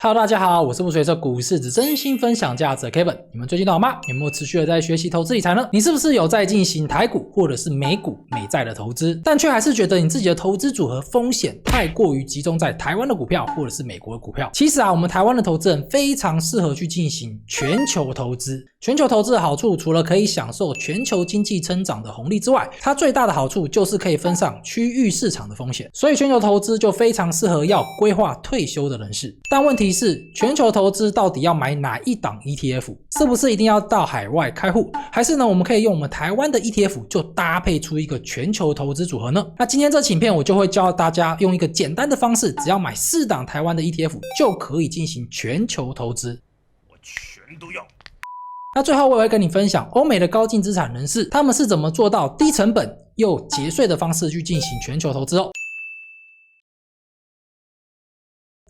Hello， 大家好，我是不随着股市只真心分享价值的 Kevin。你们最近都好吗？有没有持续的在学习投资理财呢？你是不是有在进行台股或者是美股、美债的投资，但却还是觉得你自己的投资组合风险太过于集中在台湾的股票或者是美国的股票？其实我们台湾的投资人非常适合去进行全球投资。全球投资的好处，除了可以享受全球经济增长的红利之外，它最大的好处就是可以分散区域市场的风险。所以全球投资就非常适合要规划退休的人士。但问题是，全球投资到底要买哪一档 ETF？ 是不是一定要到海外开户？还是呢，我们可以用我们台湾的 ETF 就搭配出一个全球投资组合呢？那今天这期影片我就会教大家用一个简单的方式，只要买4档台湾的 ETF 就可以进行全球投资。我全都要。那最后我也会跟你分享欧美的高净资产人士他们是怎么做到低成本又节税的方式去进行全球投资哦。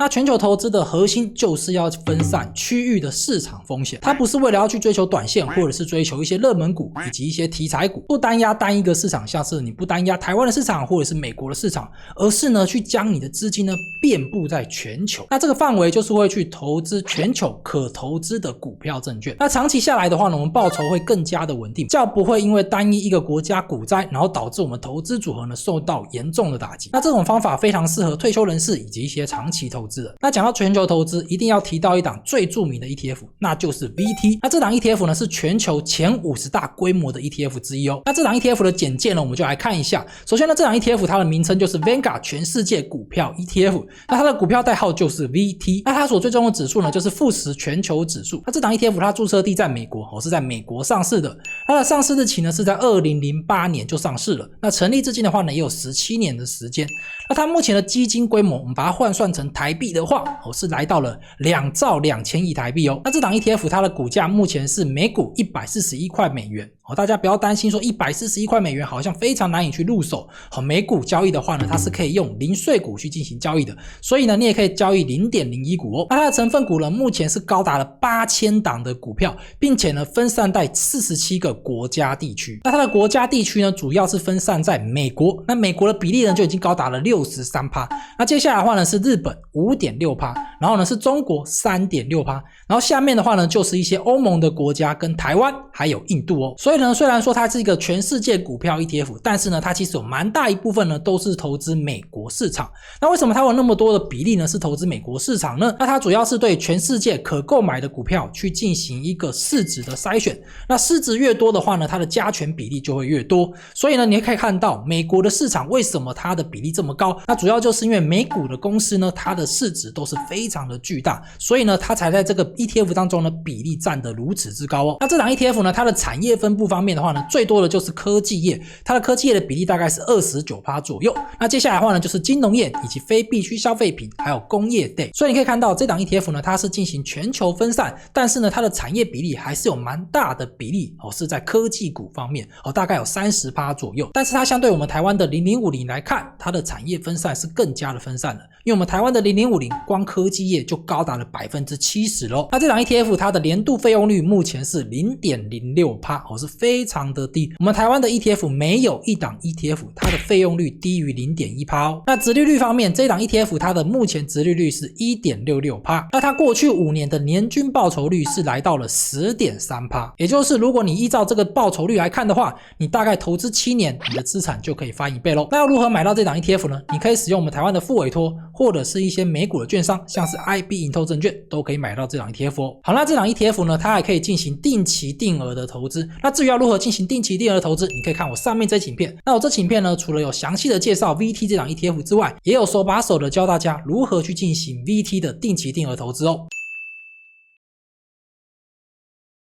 那全球投资的核心就是要分散区域的市场风险，它不是为了要去追求短线，或者是追求一些热门股以及一些题材股，不单压单一个市场，像是你不单压台湾的市场或者是美国的市场，而是呢去将你的资金呢遍布在全球。那这个范围就是会去投资全球可投资的股票证券。那长期下来的话呢，我们报酬会更加的稳定，较不会因为单一一个国家股灾，然后导致我们投资组合呢受到严重的打击。那这种方法非常适合退休人士以及一些长期投资。那讲到全球投资，一定要提到一档最著名的 ETF， 那就是 VT。那这档 ETF 呢是全球前50大规模的 ETF 之一哦。那这档 ETF 的简介呢，我们就来看一下。首先呢，这档 ETF 它的名称就是 Vanguard 全世界股票 ETF， 那它的股票代号就是 VT。那它所追踪的指数呢，就是富时全球指数。那这档 ETF 它注册地在美国，是在美国上市的。它的上市日期呢是在2008年就上市了。那成立至今的话呢，也有17年的时间。那它目前的基金规模，我们把它换算成台币的话，是来到了2兆2000亿台币哦。那这档 ETF 它的股价目前是每股141块美元。大家不要担心说141块美元好像非常难以去入手。美股交易的话呢，它是可以用零税股去进行交易的，所以呢你也可以交易 0.01 股哦。那它的成分股呢，目前是高达了8000档的股票，并且呢分散在47个国家地区。那它的国家地区呢，主要是分散在美国，那美国的比例呢就已经高达了 63%。那接下来的话呢是日本 5.6%， 然后呢是中国 3.6%， 然后下面的话呢就是一些欧盟的国家跟台湾还有印度哦。所以呢，虽然说它是一个全世界股票 ETF， 但是呢它其实有蛮大一部分呢都是投资美国市场。那为什么它有那么多的比例呢是投资美国市场呢？那它主要是对全世界可购买的股票去进行一个市值的筛选，那市值越多的话呢，它的加权比例就会越多。所以呢你也可以看到美国的市场为什么它的比例这么高，那主要就是因为美股的公司呢它的市值都是非常的巨大，所以呢它才在这个 ETF 当中呢比例占得如此之高哦。那这档 ETF 呢，它的产业分布方面的话呢，最多的就是科技业，它的科技业的比例大概是 29% 左右。那接下来的话呢，就是金融业以及非必需消费品还有工业类。所以你可以看到这档 ETF 呢，它是进行全球分散，但是呢它的产业比例还是有蛮大的比例是在科技股方面大概有 30% 左右。但是它相对我们台湾的0050来看，它的产业分散是更加的分散的，因为我们台湾的0050光科技业就高达了 70% 咯。那这档 ETF 它的年度费用率目前是 0.06%， 是非常的低。我们台湾的 ETF 没有一档 ETF 它的费用率低于 0.1% 哦。那殖利率方面，这档 ETF 它的目前殖利率是 1.66%， 那它过去5年的年均报酬率是来到了 10.3%， 也就是如果你依照这个报酬率来看的话，你大概投资7年，你的资产就可以翻1倍咯。那要如何买到这档 ETF 呢？你可以使用我们台湾的副委托，或者是一些美股的券商，像是 IB 盈透证券都可以买到这档 ETF 哦。好，那这档 ETF 呢，它还可以进行定期定额的投资。那至于要如何进行定期定额的投资，你可以看我上面这期影片。那我这期影片呢，除了有详细的介绍 VT 这档 ETF 之外，也有手把手的教大家如何去进行 VT 的定期定额投资哦。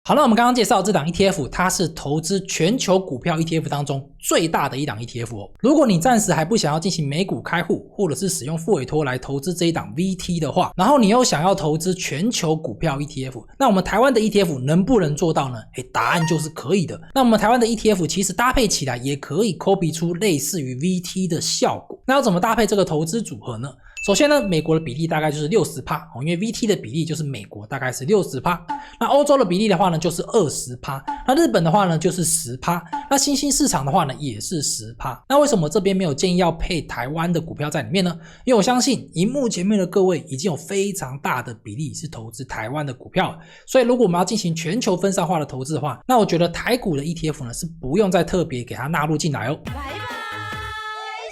好，那我们刚刚介绍这档 ETF， 它是投资全球股票 ETF 当中最大的一档 ETF 哦。如果你暂时还不想要进行美股开户，或者是使用副委托来投资这一档 VT 的话，然后你又想要投资全球股票 ETF， 那我们台湾的 ETF 能不能做到呢？答案就是可以的。那我们台湾的 ETF 其实搭配起来也可以 copy 出类似于 VT 的效果。那要怎么搭配这个投资组合呢？首先呢，美国的比例大概就是 60%， 因为 VT 的比例就是美国大概是 60%， 那欧洲的比例的话呢就是 20%， 那日本的话呢就是 10%， 那新兴市场的话呢也是 10%。 那为什么这边没有建议要配台湾的股票在里面呢？因为我相信荧幕前面的各位已经有非常大的比例是投资台湾的股票了，所以如果我们要进行全球分散化的投资的话，那我觉得台股的 ETF 呢是不用再特别给它纳入进来哦。拜拜，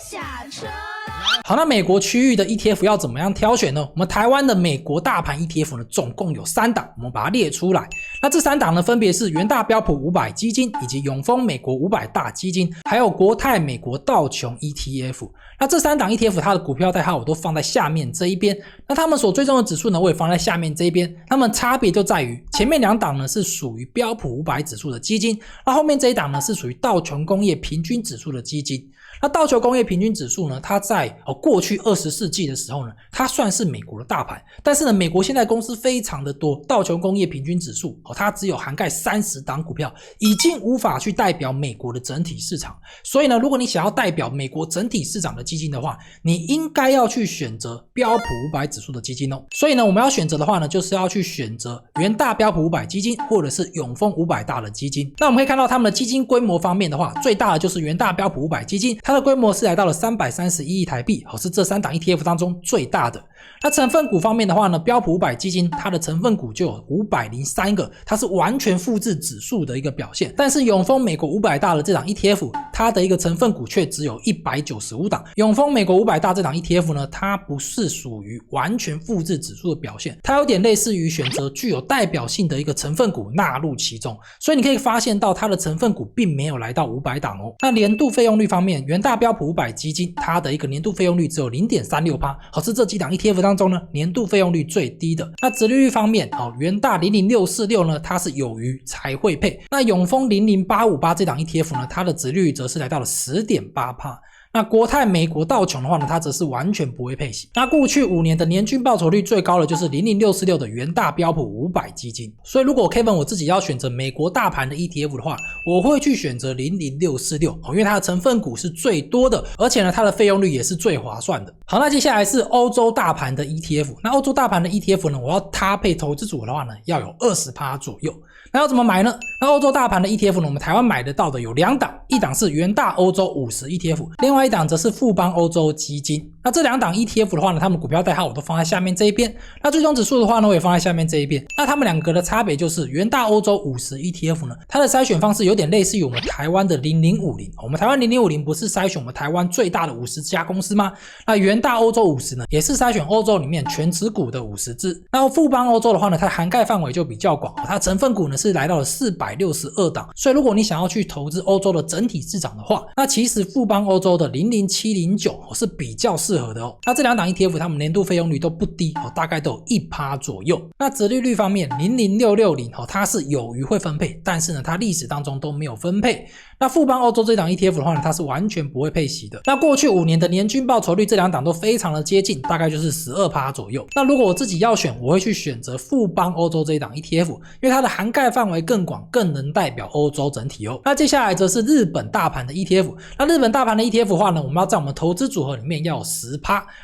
下车。好，那美国区域的 ETF 要怎么样挑选呢？我们台湾的美国大盘 ETF 呢，总共有3档，我们把它列出来。那这3档呢，分别是元大标普500基金，以及永丰美国500大基金，还有国泰美国道琼 ETF。那这3档 ETF 它的股票代号我都放在下面这一边，那他们所追踪的指数呢，我也放在下面这一边。它们差别就在于前面2档呢是属于标普500指数的基金，那后面这一档呢是属于道琼工业平均指数的基金。那道琼工业平均指数呢，它在过去20世纪的时候呢，它算是美国的大盘，但是呢，美国现在公司非常的多，道琼工业平均指数它只有涵盖30档股票，已经无法去代表美国的整体市场。所以呢，如果你想要代表美国整体市场的基金的话，你应该要去选择标普500指数的基金哦。所以呢，我们要选择的话呢，就是要去选择元大标普500基金，或者是永丰500大的基金。那我们可以看到他们的基金规模方面的话，最大的就是元大标普500基金，它的规模是来到了331亿台币，是这3档 ETF 当中最大的。那成分股方面的话呢，标普500基金它的成分股就有503个，它是完全复制指数的一个表现。但是永丰美国500大的这档 ETF， 它的一个成分股却只有195档。永丰美国500大这档 ETF 呢，它不是属于完全复制指数的表现，它有点类似于选择具有代表性的一个成分股纳入其中。所以你可以发现到它的成分股并没有来到500档哦。那年度费用率方面，元大标普500基金它的一个年度费用率只有 0.36%， 是这几档 ETF 当中呢年度费用率最低的。那殖利率方面，元大00646呢，它是有余才会配。那永丰00858这档 ETF 呢，它的殖利率则是来到了 10.8%。那国泰美国道琼的话呢，它则是完全不会配息。那过去5年的年均报酬率最高的就是00646的元大标普500基金。所以如果 Kevin 我自己要选择美国大盘的 ETF 的话，我会去选择00646，因为它的成分股是最多的，而且呢它的费用率也是最划算的。好，那接下来是欧洲大盘的 ETF。那欧洲大盘的 ETF 呢，我要搭配投资组合的话呢，要有 20% 左右。那要怎么买呢？那欧洲大盘的 ETF 呢，我们台湾买得到的有2档，一档是元大欧洲50 ETF， 另外一档则是富邦欧洲基金。那这2档 ETF 的话呢，他们股票代号我都放在下面这一边。那追踪指数的话呢，我也放在下面这一边。那他们2个的差别就是元大欧洲50 ETF 呢，它的筛选方式有点类似于我们台湾的0050。我们台湾0050不是筛选我们台湾最大的50家公司吗？那元大欧洲50呢，也是筛选欧洲里面全持股的50只。那富邦欧洲的话呢，它涵盖范围就比较广，它成分股呢是来到了462档。所以如果你想要去投资欧洲的整体市场的话，那其实富邦欧洲的00709是比较适合的哦。那这2档 ETF 它们年度费用率都不低，大概都有 1% 左右。那殖利率方面00660它是有余会分配，但是呢它历史当中都没有分配。那富邦欧洲这档 ETF 的话呢，它是完全不会配息的。那过去5年的年均报酬率这2档都非常的接近，大概就是 12% 左右。那如果我自己要选，我会去选择富邦欧洲这一档 ETF， 因为它的涵盖范围更广，更能代表欧洲整体哦。那接下来则是日本大盘的 ETF。那日本大盘的 ETF 的话呢，我们要在我们投资组合里面要有 10%。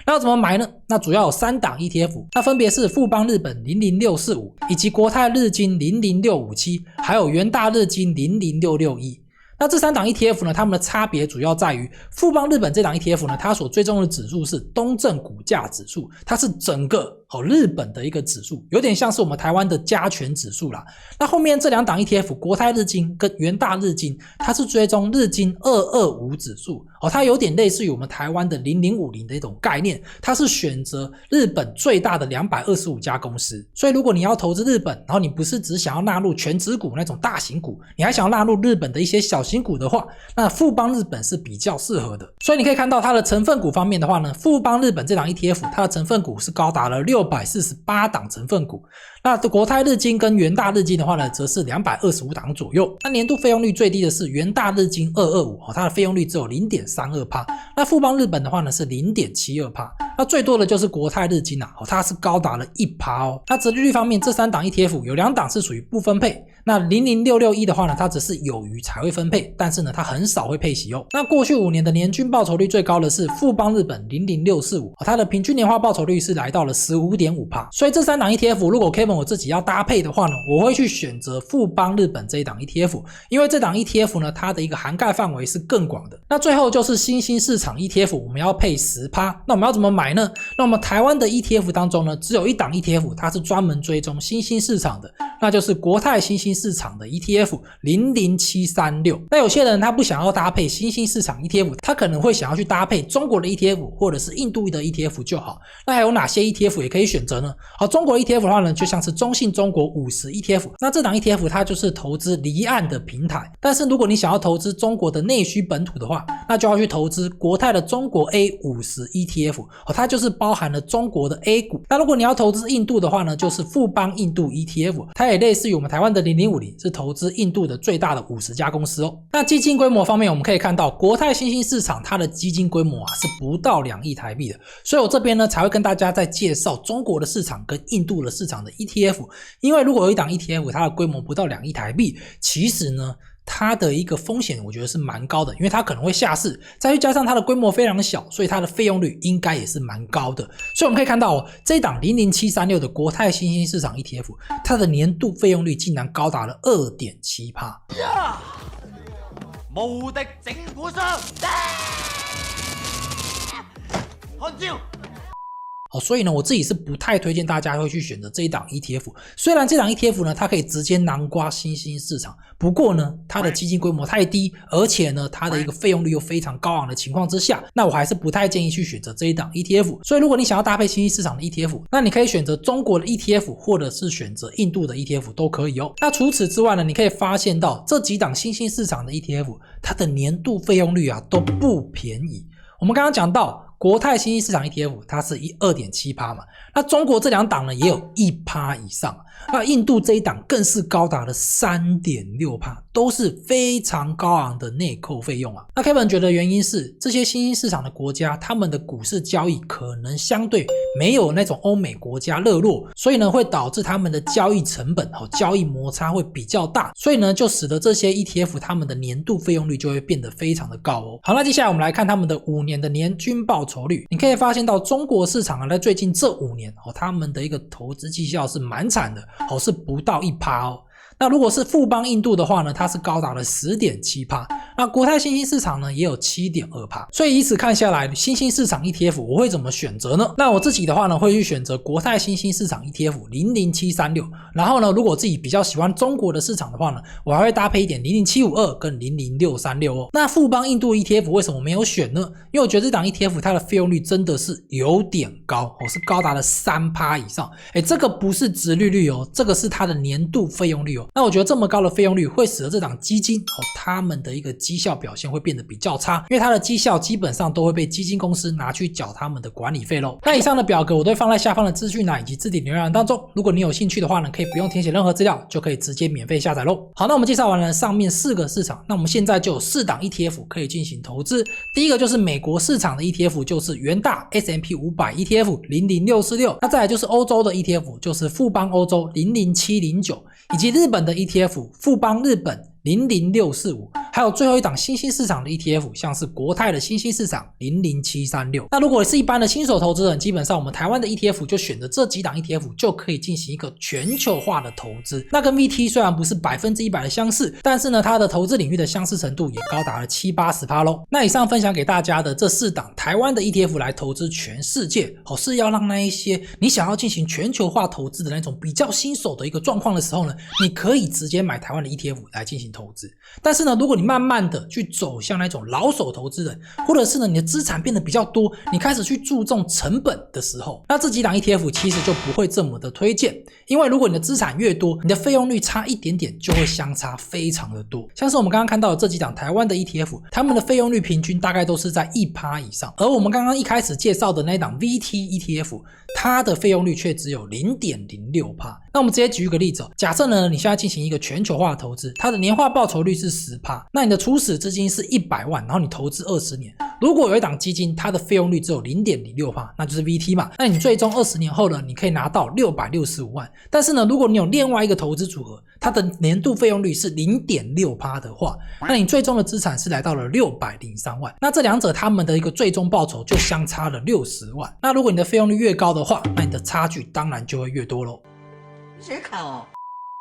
那要怎么买呢？那主要有3档 ETF， 那分别是富邦日本00645，以及国泰日经00657，还有元大日经00661。那这3档 ETF 呢，它们的差别主要在于富邦日本这档 ETF 呢，它所追踪的指数是东证股价指数，它是整个日本的一个指数，有点像是我们台湾的加权指数啦。那后面这2档 ETF 国泰日经跟元大日经，它是追踪日经225指数，它有点类似于我们台湾的0050的一种概念，它是选择日本最大的225家公司。所以如果你要投资日本，然后你不是只想要纳入全指股那种大型股，你还想要纳入日本的一些小型股的话，那富邦日本是比较适合的。所以你可以看到它的成分股方面的话呢，富邦日本这档 ETF 它的成分股是高达了648档成分股。那国泰日经跟元大日经的话呢，则是225档左右。那年度费用率最低的是元大日经225，它的费用率只有 0.32%。那富邦日本的话呢是 0.72%。那最多的就是国泰日经它是高达了 1% 哦。那殖利率方面，这3档 ETF 有2档是属于不分配，那00661的话呢，它只是有余才会分配，但是呢它很少会配息哦。那过去5年的年均报酬率最高的是富邦日本00645，它的平均年化报酬率是来到了 15.5%。所以这3档 ETF 如果 Kevin 我自己要搭配的话呢，我会去选择富邦日本这一档 ETF， 因为这档 ETF 呢它的一个涵盖范围是更广的。那最后就是新兴市场 ETF， 我们要配 10%， 那我们要怎么买呢？那我们台湾的 ETF 当中呢，只有一档 ETF 它是专门追踪新兴市场的，那就是国泰新兴市场的 ETF 00736。那有些人他不想要搭配新兴市场 ETF， 他可能会想要去搭配中国的 ETF 或者是印度的 ETF 就好。那还有哪些 ETF 也可以选择呢？好，中国的 ETF 的话呢，就像是中信中国50 ETF， 那这档 ETF 它就是投资离岸的平台，但是如果你想要投资中国的内需本土的话，那就要去投资国泰的中国 A50 ETF， 它就是包含了中国的 A 股。那如果你要投资印度的话呢，就是富邦印度 ETF， 它也类似于我们台湾的0050，是投资印度的最大的50家公司哦。那基金规模方面，我们可以看到国泰新兴市场它的基金规模是不到2亿台币的，所以我这边呢才会跟大家在介绍中国的市场跟印度的市场的 ETF， 因为如果有一档 ETF 它的规模不到2亿台币，其实呢它的一个风险我觉得是蛮高的，因为它可能会下市，再去加上它的规模非常小，所以它的费用率应该也是蛮高的。所以我们可以看到这一档00736的国泰新兴市场 ETF， 它的年度费用率竟然高达了 2.7%。無敵整蠱商，看招！所以呢，我自己是不太推荐大家会去选择这一档 ETF。虽然这档 ETF 呢，它可以直接囊括新兴市场，不过呢，它的基金规模太低，而且呢，它的一个费用率又非常高昂的情况之下，那我还是不太建议去选择这一档 ETF。所以如果你想要搭配新兴市场的 ETF， 那你可以选择中国的 ETF， 或者是选择印度的 ETF 都可以哦。那除此之外呢，你可以发现到这几档新兴市场的 ETF， 它的年度费用率都不便宜。我们刚刚讲到国泰新兴市场 ETF 它是 2.7% 嘛，那中国这2档呢也有 1% 以上，那印度这一档更是高达了 3.6%， 都是非常高昂的内扣费用啊。那 Kevin 觉得原因是这些新兴市场的国家，他们的股市交易可能相对没有那种欧美国家热络，所以呢会导致他们的交易成本交易摩擦会比较大，所以呢就使得这些 ETF 他们的年度费用率就会变得非常的高哦。好，那接下来我们来看他们的5年的年均报酬率，你可以发现到中国市场在最近这5年他们的一个投资绩效是蛮惨的，是不到 1% 哦。那如果是富邦印度的话呢，它是高达了 10.7%， 那国泰新兴市场呢也有 7.2%， 所以以此看下来，新兴市场 ETF 我会怎么选择呢？那我自己的话呢，会去选择国泰新兴市场 ETF 00736，然后呢，如果我自己比较喜欢中国的市场的话呢，我还会搭配一点00752跟00636哦。那富邦印度 ETF 为什么没有选呢？因为我觉得这档 ETF 它的费用率真的是有点高，是高达了 3% 以上，这个不是殖利率哦，这个是它的年度费用率哦。那我觉得这么高的费用率会使得这档基金他们的一个绩效表现会变得比较差，因为它的绩效基本上都会被基金公司拿去缴他们的管理费咯。那以上的表格我都会放在下方的资讯栏以及字典留言栏当中，如果你有兴趣的话呢，可以不用填写任何资料就可以直接免费下载咯。好，那我们介绍完了上面4个市场，那我们现在就有4档 ETF 可以进行投资。第一个就是美国市场的 ETF， 就是元大 S&P 500 ETF 00646，那再来就是欧洲的 ETF， 就是富邦欧洲00709，以及日本的 ETF 富邦日本00645，还有最后一档新兴市场的 ETF， 像是国泰的新兴市场00736。那如果是一般的新手投资人，基本上我们台湾的 ETF 就选择这几档 ETF 就可以进行一个全球化的投资。那跟 VT 虽然不是100%的相似，但是呢它的投资领域的相似程度也高达了 70-80% 咯。那以上分享给大家的这4档台湾的 ETF 来投资全世界，是要让那一些你想要进行全球化投资的那种比较新手的一个状况的时候呢，你可以直接买台湾的 ETF 来进行投资。但是呢，如果你慢慢的去走向那种老手投资人，或者是呢你的资产变得比较多，你开始去注重成本的时候，那这几档 ETF 其实就不会这么的推荐。因为如果你的资产越多，你的费用率差一点点就会相差非常的多。像是我们刚刚看到的这几档台湾的 ETF， 他们的费用率平均大概都是在 1% 以上，而我们刚刚一开始介绍的那档 VT ETF， 它的费用率却只有 0.06%。那我们直接举一个例子假设呢你现在进行一个全球化的投资，它的年化报酬率是 10%， 那你的初始资金是100万，然后你投资20年。如果有一档基金它的费用率只有 0.06%， 那就是 VT 嘛，那你最终20年后呢，你可以拿到665万。但是呢，如果你有另外一个投资组合，它的年度费用率是 0.6% 的话，那你最终的资产是来到了603万。那这两者他们的一个最终报酬就相差了60万。那如果你的费用率越高的话，那你的差距当然就会越多咯。谁看哦？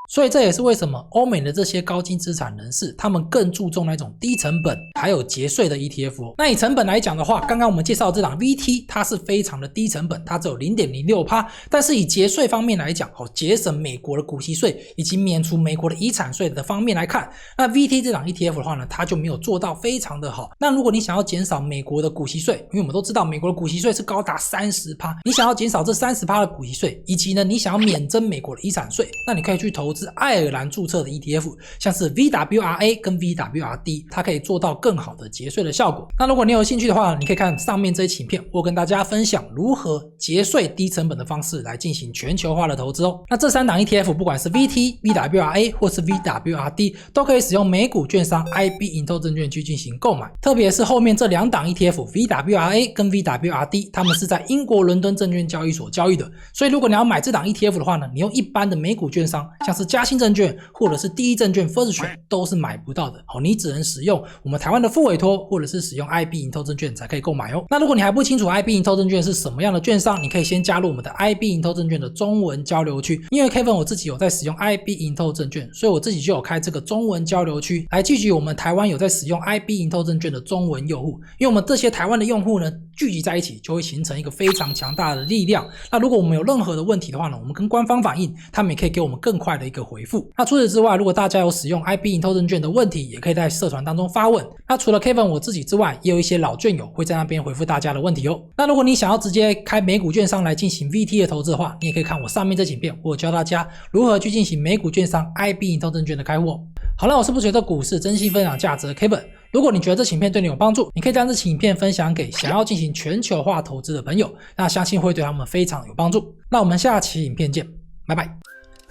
所以这也是为什么欧美的这些高净资产人士，他们更注重那种低成本还有节税的 ETF 那以成本来讲的话，刚刚我们介绍的这档 VT 它是非常的低成本，它只有 0.06%， 但是以节税方面来讲节省美国的股息税以及免除美国的遗产税的方面来看，那 VT 这档 ETF 的话呢，它就没有做到非常的好。那如果你想要减少美国的股息税，因为我们都知道美国的股息税是高达 30%， 你想要减少这 30% 的股息税，以及呢你想要免征美国的遗产税，那你可以去投资爱尔兰注册的 ETF， 像是 VWRA 跟 VWRD， 它可以做到更好的节税的效果。那如果你有兴趣的话，你可以看上面这一期影片，我跟大家分享如何节税低成本的方式来进行全球化的投资那这3档 ETF 不管是 VT、VWRA 或是 VWRD 都可以使用美股券商 IB 盈透证券去进行购买，特别是后面这2档 ETF VWRA 跟 VWRD 他们是在英国伦敦证券交易所交易的，所以如果你要买这档 ETF 的话呢，你用一般的美股券商像是嘉兴证券或者是第一证券 First Trade 都是买不到的你只能使用我们台湾的副委托或者是使用 IB 盈透证券才可以购买那如果你还不清楚 IB 盈透证券是什么样的券商，你可以先加入我们的 IB 盈透证券的中文交流区，因为 Kevin 我自己有在使用 IB 盈透证券，所以我自己就有开这个中文交流区来聚集我们台湾有在使用 IB 盈透证券的中文用户，因为我们这些台湾的用户呢聚集在一起就会形成一个非常强大的力量。那如果我们有任何的问题的话呢，我们跟官方反映，他们也可以给我们更快的一个回复。那除此之外，如果大家有使用 IB 盈透证券的问题，也可以在社团当中发问。那除了 Kevin 我自己之外，也有一些老卷友会在那边回复大家的问题那如果你想要直接开美股券商来进行 VT 的投资的话，你也可以看我上面这影片，我有教大家如何去进行美股券商 IB 盈透证券的开户好了，我是不觉得股市真心分享价值的 Kevin。如果你觉得这影片对你有帮助，你可以将这影片分享给想要进行全球化投资的朋友，那相信会对他们非常有帮助。那我们下期影片见，拜拜。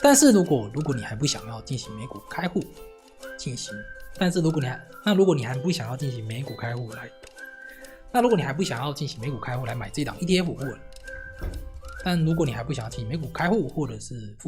但是如果你还不想要进行美股开户来买这档 ETF 或者是